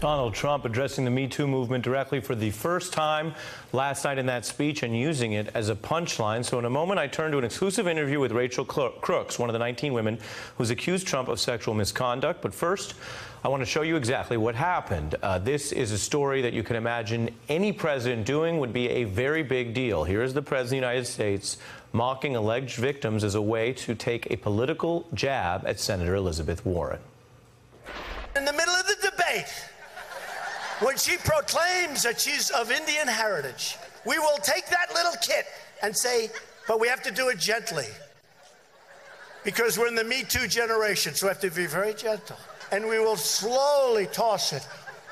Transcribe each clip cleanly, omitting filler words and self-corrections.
Donald Trump addressing the Me Too movement directly for the first time last night in that speech and using it as a punchline. So in a moment, I turn to an exclusive interview with Rachel Crooks, one of the 19 women who's accused Trump of sexual misconduct. But first, I want to show you exactly what happened. This is a story that you can imagine any president doing would be a very big deal. Here is the President of the United States mocking alleged victims as a way to take a political jab at Senator Elizabeth Warren. In the middle of the debate, when she proclaims that she's of Indian heritage, we will take that little kit and say, but we have to do it gently. Because we're in the Me Too generation, so we have to be very gentle. And we will slowly toss it,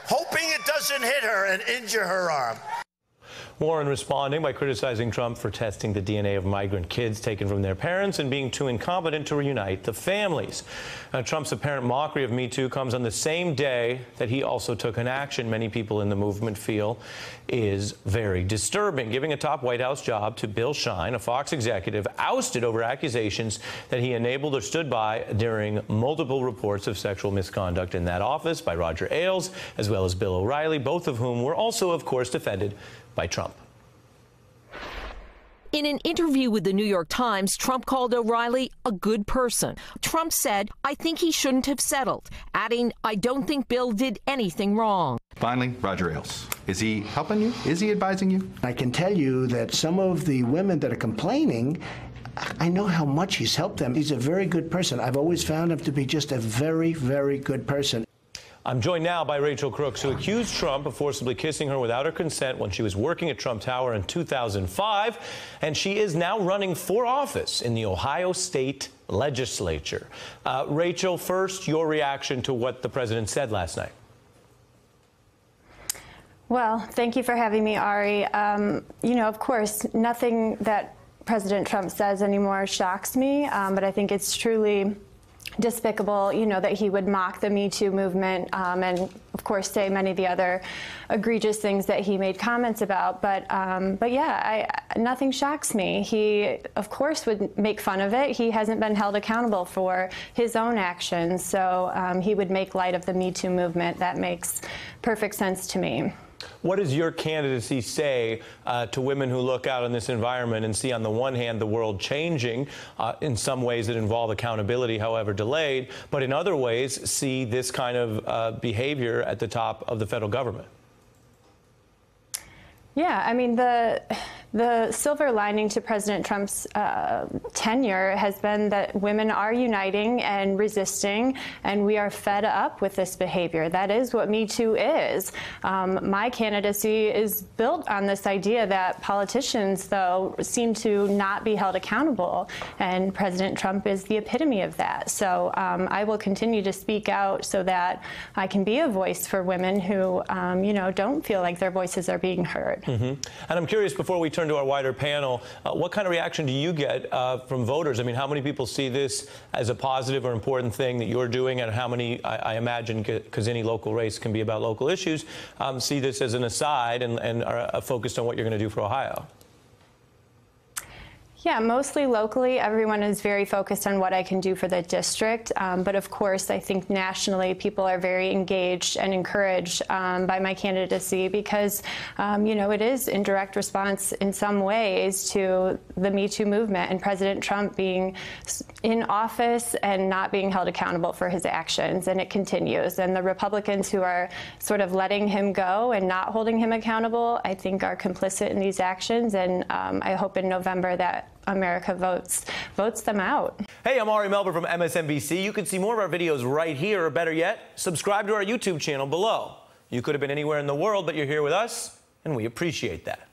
hoping it doesn't hit her and injure her arm. Warren responding by criticizing Trump for testing the DNA of migrant kids taken from their parents and being too incompetent to reunite the families. Trump's apparent mockery of Me Too comes on the same day that he also took an action many people in the movement feel is very disturbing, giving a top White House job to Bill Shine, a Fox executive ousted over accusations that he enabled or stood by during multiple reports of sexual misconduct in that office by Roger Ailes, as well as Bill O'Reilly, both of whom were also, of course, defended by Trump. In an interview with the New York Times, Trump called O'Reilly a good person. Trump said, "I think he shouldn't have settled," adding, "I don't think Bill did anything wrong." Finally, Roger Ailes. Is he helping you? Is he advising you? I can tell you that some of the women that are complaining, I know how much he's helped them. He's a very good person. I've always found him to be just a very, very good person. I'm joined now by Rachel Crooks, who accused Trump of forcibly kissing her without her consent when she was working at Trump Tower in 2005, and she is now running for office in the Ohio State Legislature. Rachel, first, your reaction to what the president said last night. Well, thank you for having me, Ari. You know, of course, nothing that President Trump says anymore shocks me, but I think it's truly despicable, you know, that he would mock the Me Too movement and, of course, say many of the other egregious things that he made comments about. But yeah, nothing shocks me. He, of course, would make fun of it. He hasn't been held accountable for his own actions, so he would make light of the Me Too movement. That makes perfect sense to me. What does your candidacy say to women who look out in this environment and see, on the one hand, the world changing in some ways that involve accountability, however delayed, but in other ways see this kind of behavior at the top of the federal government? Yeah, I mean, the silver lining to President Trump's tenure has been that women are uniting and resisting, and we are fed up with this behavior. That is what Me Too is. My candidacy is built on this idea that politicians, though, seem to not be held accountable, and President Trump is the epitome of that. So I will continue to speak out so that I can be a voice for women who, you know, don't feel like their voices are being heard. Mm-hmm. And I'm curious, before we turn to our wider panel, what kind of reaction do you get from voters? I mean, how many people see this as a positive or important thing that you're doing, and how many, I imagine, because any local race can be about local issues, see this as an aside and are focused on what you're going to do for Ohio? Yeah, mostly locally. Everyone is very focused on what I can do for the district. But of course, I think nationally, people are very engaged and encouraged by my candidacy because, you know, it is in direct response in some ways to the Me Too movement and President Trump being in office and not being held accountable for his actions. And it continues. And the Republicans who are sort of letting him go and not holding him accountable, I think, are complicit in these actions. And I hope in November that America votes them out. Hey, I'm Ari Melber from MSNBC. You can see more of our videos right here, or better yet, subscribe to our YouTube channel below. You could have been anywhere in the world, but you're here with us, and we appreciate that.